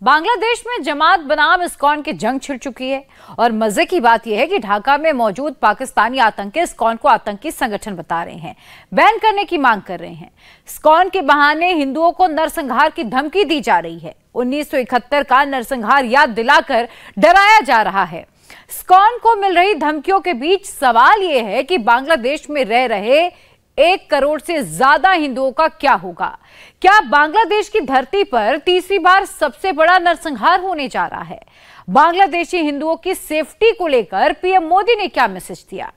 बांग्लादेश में जमात बनाम इस्कॉन की जंग छिड़ चुकी है और मजे की बात यह है कि ढाका में मौजूद पाकिस्तानी आतंकी इस्कॉन को आतंकी संगठन बता रहे हैं, बैन करने की मांग कर रहे हैं। इस्कॉन के बहाने हिंदुओं को नरसंहार की धमकी दी जा रही है। 1971 का नरसंहार याद दिलाकर डराया जा रहा है। इस्कॉन को मिल रही धमकियों के बीच सवाल यह है कि बांग्लादेश में रह रहे 1 करोड़ से ज्यादा हिंदुओं का क्या होगा? क्या बांग्लादेश की धरती पर तीसरी बार सबसे बड़ा नरसंहार होने जा रहा है? बांग्लादेशी हिंदुओं की सेफ्टी को लेकर पीएम मोदी ने क्या मैसेज दिया?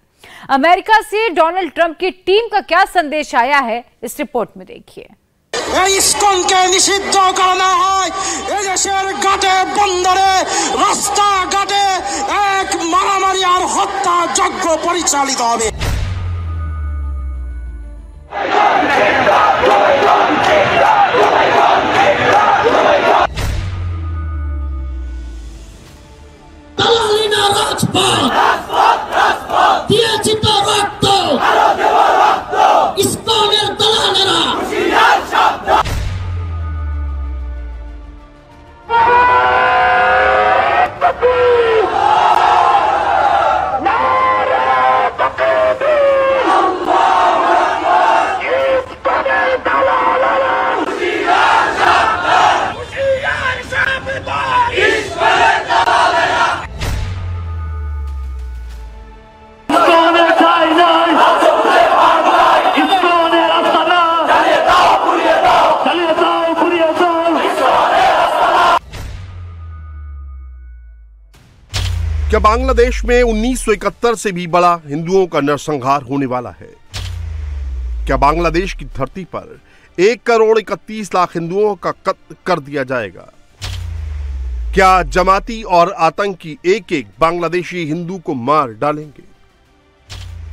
अमेरिका से डोनाल्ड ट्रंप की टीम का क्या संदेश आया है, इस रिपोर्ट में देखिए। ইসকনকে নিষিদ্ধ করা হয়, এদেশের ঘাটে বন্দরে রাস্তাঘাটে এক মারামারি আর হত্যা যজ্ঞ পরিচালিত হবে। क्या बांग्लादेश में 1971 से भी बड़ा हिंदुओं का नरसंहार होने वाला है? क्या बांग्लादेश की धरती पर 1 करोड़ 31 लाख हिंदुओं का कत्ल कर दिया जाएगा? क्या जमाती और आतंकी एक एक बांग्लादेशी हिंदू को मार डालेंगे?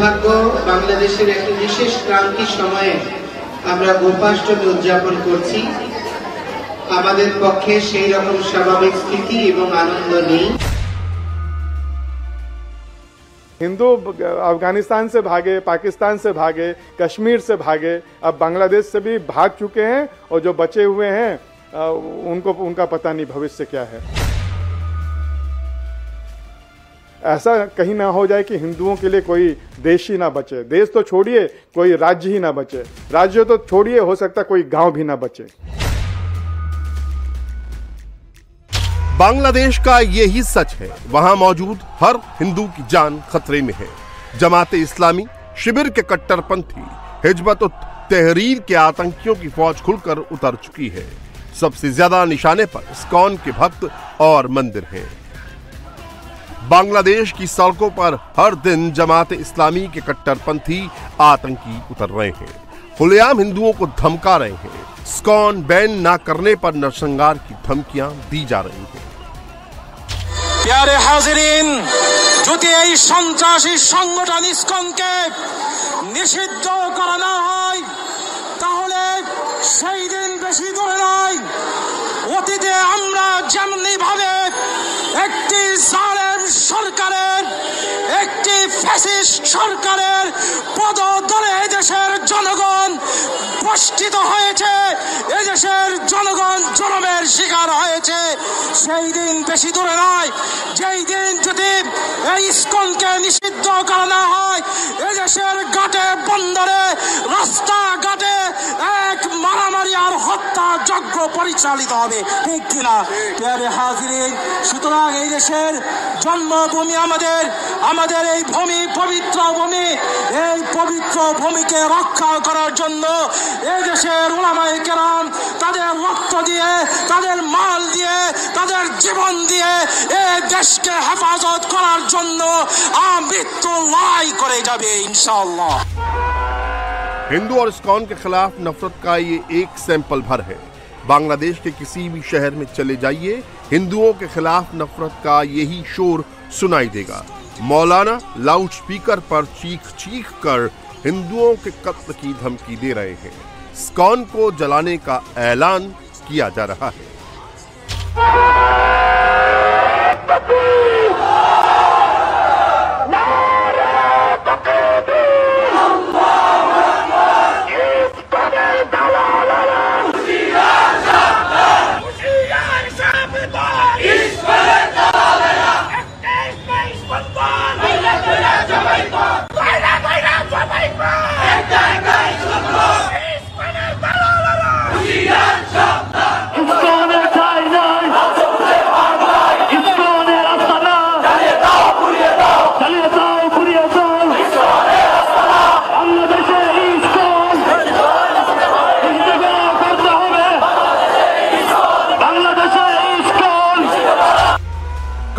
बांग्लादेशेर एक विशेष क्रांति समय আমরা গোপাষ্টমী উদযাপন করছি। আমাদের পক্ষে সেই রকম স্বাভাবিক স্থিতি এবং আনন্দ নেই। हिंदू अफगानिस्तान से भागे, पाकिस्तान से भागे, कश्मीर से भागे, अब बांग्लादेश से भी भाग चुके हैं और जो बचे हुए हैं उनका पता नहीं भविष्य क्या है। ऐसा कहीं ना हो जाए कि हिंदुओं के लिए कोई देश ही ना बचे। देश तो छोड़िए, कोई राज्य ही ना बचे। राज्य तो छोड़िए, हो सकता कोई गांव भी ना बचे। बांग्लादेश का यही सच है। वहां मौजूद हर हिंदू की जान खतरे में है। जमाते इस्लामी शिविर के कट्टरपंथी हिजबत उत तहरीर के आतंकियों की फौज खुलकर उतर चुकी है। सबसे ज्यादा निशाने पर इस्कॉन के भक्त और मंदिर हैं। बांग्लादेश की सड़कों पर हर दिन जमाते इस्लामी के कट्टरपंथी आतंकी उतर रहे हैं, खुलेआम हिंदुओं को धमका रहे हैं। इस्कॉन बैन ना करने पर नरसंहार की धमकियां दी जा रही हैं। प्यारे हाजिरीन, যদি এই সন্ত্রাসী সংগঠন ইসকনকে নিষিদ্ধ করা না হয় তাহলে সেই দিন বেশি দূরে নয়। অতীতে আমরা যেমনি ভাবে একটি জালেম সরকারের, একটি ফ্যাসিস্ট সরকারের পদতলে এদেশের জনগণ বঞ্চিত হয়েছে, এদেশের জনগণ জনমের শিকার হয়েছে, সেই দিন বেশি দূরে নয় যেই দিন যদি এই ইসকনকে নিষিদ্ধ করা না হয় এদেশের ঘাটে বন্দরে রাস্তাঘাটে এক মারামারি আর হত্যা যজ্ঞ পরিচালিত হবে, ঠিক কিনা প্রিয় হাজিরিন? সুতরাং এই দেশের জন্মভূমি আমাদের এই ভূমি পবিত্র ভূমি, এই পবিত্র ভূমিকে রক্ষা করার জন্য এই দেশের উলামায়ে কেরাম তাদের রক্ত দিয়ে, তাদের মাল দিয়ে, তাদের জীবন দিয়ে এই দেশকে হেফাজত করার জন্য মৃত্যু লড়াই করে যাবে इंशाअल्लाह। हिंदू और इस्कॉन के खिलाफ नफरत का ये एक सैंपल भर है। बांग्लादेश के किसी भी शहर में चले जाइए, हिंदुओं के खिलाफ नफरत का यही शोर सुनाई देगा। मौलाना लाउड स्पीकर पर चीख कर हिंदुओं के कत्ल की धमकी दे रहे हैं। इस्कॉन को जलाने का ऐलान किया जा रहा है।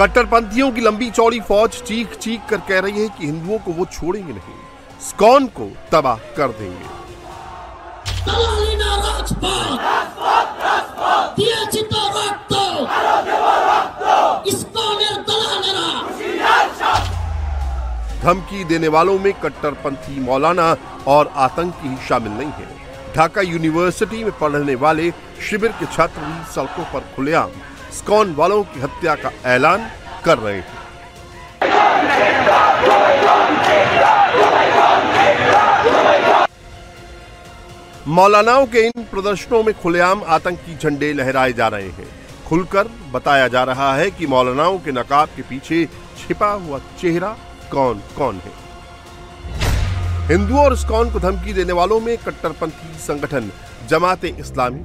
कट्टरपंथियों की लंबी चौड़ी फौज चीख चीख कर कह रही है कि हिंदुओं को वो छोड़ेंगे नहीं, इस्कॉन को तबाह कर देंगे। धमकी देने वालों में कट्टरपंथी मौलाना और आतंकी ही शामिल नहीं है। ढाका यूनिवर्सिटी में पढ़ने वाले शिविर के छात्र भी सड़कों पर खुलेआम इस्कॉन वालों की हत्या का ऐलान कर रहे हैं। मौलानाओं के इन प्रदर्शनों में खुलेआम आतंकी झंडे लहराए जा रहे हैं। खुलकर बताया जा रहा है कि मौलानाओं के नकाब के पीछे छिपा हुआ चेहरा कौन कौन है। हिंदुओं और इस्कॉन को धमकी देने वालों में कट्टरपंथी संगठन जमाते इस्लामी,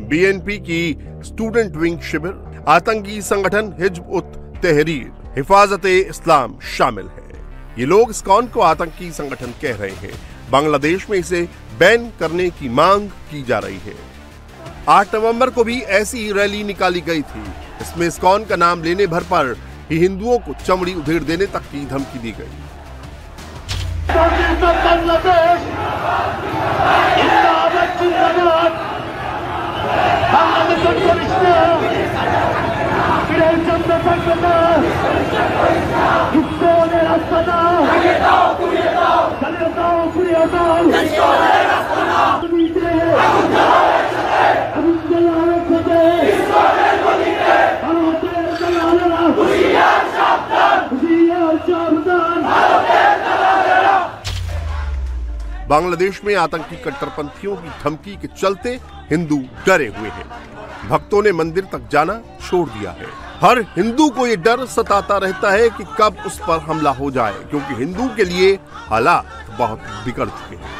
बीएनपी की स्टूडेंट विंग शिविर, आतंकी संगठन हिज्ब उत तहरीर, हिफाजते इस्लाम शामिल है। ये लोग इस्कॉन को आतंकी संगठन कह रहे हैं। बांग्लादेश में इसे बैन करने की मांग की जा रही है। 8 नवंबर को भी ऐसी ही रैली निकाली गई थी। इसमें इस्कॉन का नाम लेने भर पर ही हिंदुओं को चमड़ी उधेड़ देने तक की धमकी दी गई। बांग्लादेश में आतंकी कट्टरपंथियों की धमकी के चलते हिंदू डरे हुए हैं। भक्तों ने मंदिर तक जाना छोड़ दिया है। हर हिंदू को ये डर सताता रहता है कि कब उस पर हमला हो जाए, क्योंकि हिंदू के लिए हालात बहुत बिगड़ चुके हैं।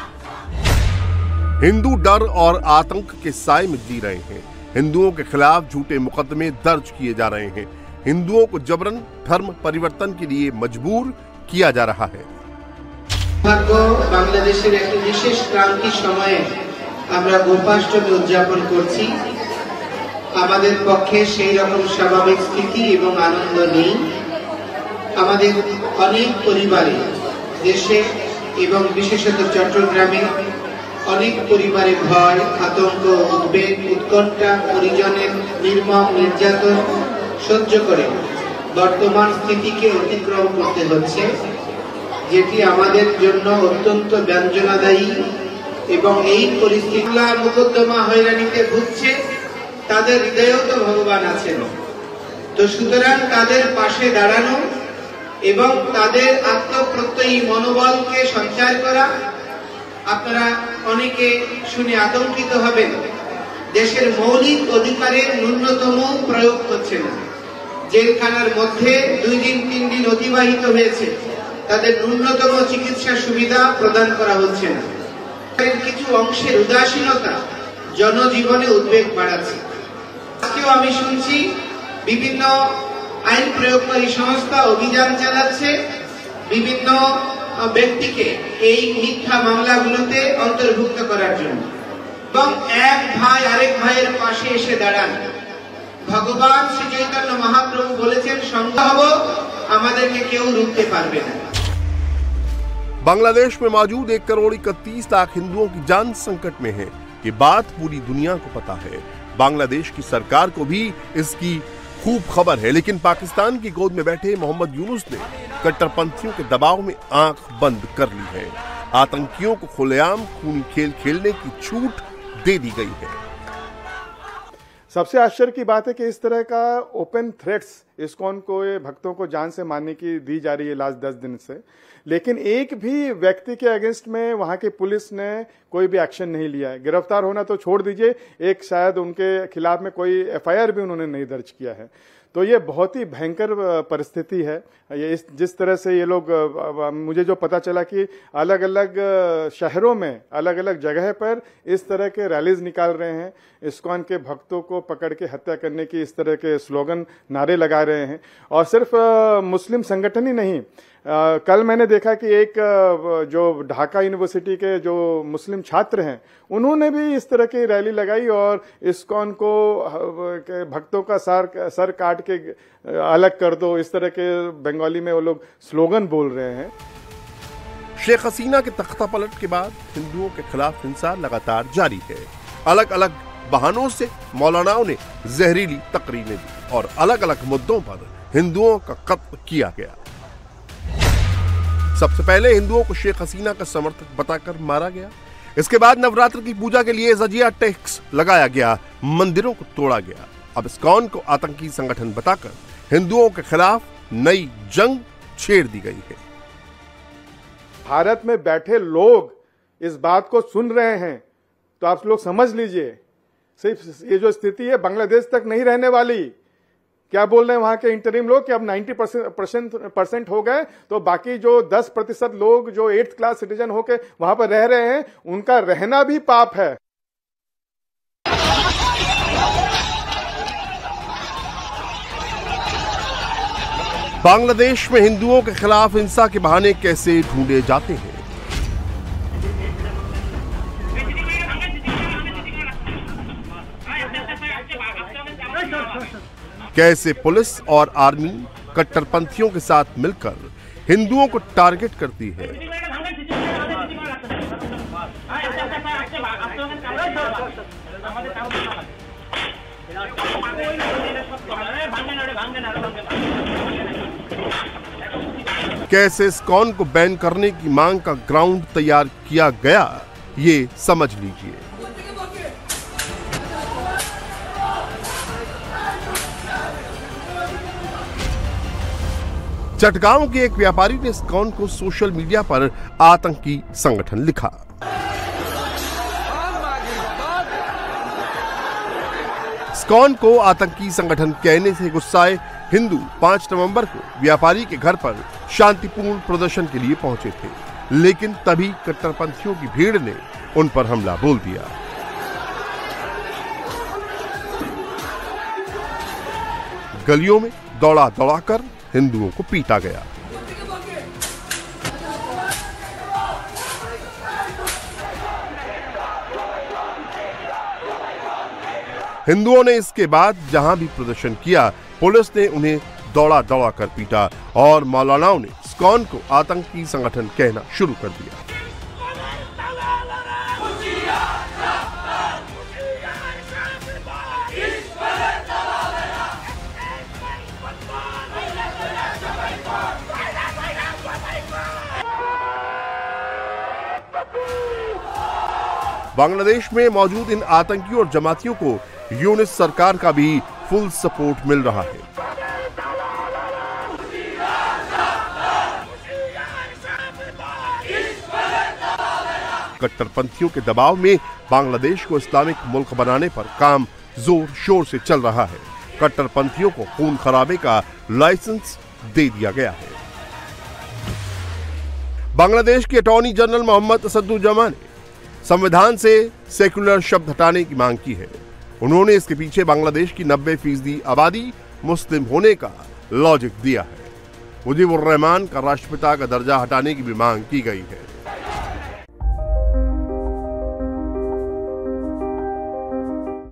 हिंदू डर और आतंक के साए में जी रहे हैं। हिंदुओं के खिलाफ झूठे मुकदमे दर्ज किए जा रहे हैं। हिंदुओं को जबरन धर्म परिवर्तन के लिए मजबूर किया जा रहा है। বাংলাদেশের একটি বিশেষ ক্রান্তি সময়ে আমরা গোপাষ্টমী উদযাপন করছি। আমাদের পক্ষে সেই রকম স্বাভাবিক স্থিতি এবং আনন্দ নেই। আমাদের অনেক পরিবারে দেশে এবং বিশেষত চট্টগ্রামে অনেক পরিবারে ভয়, আতঙ্ক, উদ্বেগ, উৎকণ্ঠা, পরিজনের নির্মম নির্যাতন সহ্য করে বর্তমান স্থিতিকে অতিক্রম করতে হচ্ছে, যেটি আমাদের জন্য অত্যন্ত ব্যঞ্জনাদায়ী। এবং এই পরিস্থিতি মোকদ্দমা হয়রানিতে ভুগছে, তাদের হৃদয়েও তো ভগবান আছেন। তো সুতরাং তাদের পাশে দাঁড়ানো এবং তাদের আত্মপ্রত্যয়ী মনোবলকে সঞ্চার করা। আপনারা অনেকে শুনে আতঙ্কিত হবেন, দেশের মৌলিক অধিকারের ন্যূনতম প্রয়োগ হচ্ছে না। জেলখানার মধ্যে 2 দিন 3 দিন অতিবাহিত হয়েছে, তাদের ন্যূনতম চিকিৎসা সুবিধা প্রদান করা হচ্ছে না। কিছু অংশের উদাসীনতা জনজীবনে উদ্বেগ বাড়াচ্ছে। আজকেও আমি শুনছি বিভিন্ন আইন প্রয়োগকারী সংস্থা অভিযান চালাচ্ছে বিভিন্ন ব্যক্তিকে এই মিথ্যা মামলাগুলোতে অন্তর্ভুক্ত করার জন্য, এবং এক ভাই আরেক ভাইয়ের পাশে এসে দাঁড়ান। ভগবান শ্রী চৈতন্য মহাপ্রভু বলেছেন, সংখ্যা হব আমাদেরকে কেউ রুখতে পারবে না। बांग्लादेश में मौजूद 1 करोड़ 31 लाख हिंदुओं की जान संकट में है। ये बात पूरी दुनिया को पता है। बांग्लादेश की सरकार को भी इसकी खूब खबर है, लेकिन पाकिस्तान की गोद में बैठे मोहम्मद यूनुस ने कट्टरपंथियों के दबाव में आंख बंद कर ली है। आतंकियों को खुलेआम खूनी खेल खेलने की छूट दे दी गई है। सबसे आश्चर्य की बात है कि इस तरह का ओपन थ्रेट्स इस्कॉन को, भक्तों को जान से मारने की दी जा रही है लास्ट 10 दिन से, लेकिन एक भी व्यक्ति के अगेंस्ट में वहां की पुलिस ने कोई भी एक्शन नहीं लिया है। गिरफ्तार होना तो छोड़ दीजिए, एक शायद उनके खिलाफ में कोई एफआईआर भी उन्होंने नहीं दर्ज किया है। तो ये बहुत ही भयंकर परिस्थिति है। ये जिस तरह से ये लोग, मुझे जो पता चला कि अलग अलग शहरों में अलग अलग जगह पर इस तरह के रैलीज निकाल रहे हैं, इस्कॉन के भक्तों को पकड़ के हत्या करने की इस तरह के स्लोगन नारे लगा रहे हैं। और सिर्फ मुस्लिम संगठन ही नहीं, कल मैंने देखा कि एक जो ढाका यूनिवर्सिटी के जो मुस्लिम छात्र हैं उन्होंने भी इस तरह की रैली लगाई और इस्कॉन को भक्तों का सर काट के अलग कर दो, इस तरह के बंगाली में वो लोग स्लोगन बोल रहे हैं। शेख हसीना के तख्ता पलट के बाद हिंदुओं के खिलाफ हिंसा लगातार जारी है। अलग अलग बहानों से मौलानाओं ने जहरीली तकरीरें दी और अलग अलग मुद्दों पर हिंदुओं का कत्ल किया गया। सबसे पहले हिंदुओं को शेख हसीना का समर्थक बताकर मारा गया। इसके बाद नवरात्र की पूजा के लिए जजिया टैक्स लगाया गया, मंदिरों को तोड़ा गया। अब इस्कॉन को आतंकी संगठन बताकर हिंदुओं के खिलाफ नई जंग छेड़ दी गई है। भारत में बैठे लोग इस बात को सुन रहे हैं तो आप लोग समझ लीजिए, सिर्फ ये जो स्थिति है बांग्लादेश तक नहीं रहने वाली। क्या बोल रहे हैं वहां के इंटरिम लोग कि अब 90% हो गए, तो बाकी जो 10% लोग जो 8th क्लास सिटीजन होके वहां पर रह रहे हैं उनका रहना भी पाप है। बांग्लादेश में हिंदुओं के खिलाफ हिंसा के बहाने कैसे ढूंढे जाते हैं? कैसे पुलिस और आर्मी कट्टरपंथियों के साथ मिलकर हिंदुओं को टारगेट करती है? कैसे इस्कॉन को बैन करने की मांग का ग्राउंड तैयार किया गया, ये समझ लीजिए। चटगांव के एक व्यापारी ने इस्कॉन को सोशल मीडिया पर आतंकी संगठन लिखा। इस्कॉन को आतंकी संगठन कहने से गुस्साए हिंदू 5 नवंबर को व्यापारी के घर पर शांतिपूर्ण प्रदर्शन के लिए पहुंचे थे, लेकिन तभी कट्टरपंथियों की भीड़ ने उन पर हमला बोल दिया। गलियों में दौड़ा दौड़ाकर हिंदुओं को पीटा गया। हिंदुओं ने इसके बाद जहां भी प्रदर्शन किया, पुलिस ने उन्हें दौड़ा दौड़ा कर पीटा और मौलानाओं ने इस्कॉन को आतंकी संगठन कहना शुरू कर दिया। बांग्लादेश में मौजूद इन आतंकियों और जमातियों को यूनिस सरकार का भी फुल सपोर्ट मिल रहा है। कट्टरपंथियों के दबाव में बांग्लादेश को इस्लामिक मुल्क बनाने पर काम जोर शोर से चल रहा है। कट्टरपंथियों को खून खराबे का लाइसेंस दे दिया गया है। बांग्लादेश के अटॉर्नी जनरल मोहम्मद असदुज्जमा ने संविधान से सेकुलर शब्द हटाने की मांग की है। उन्होंने इसके पीछे बांग्लादेश की 90% आबादी मुस्लिम होने का लॉजिक दिया है। मुजीबुर रहमान का राष्ट्रपिता का दर्जा हटाने की भी मांग की गई है।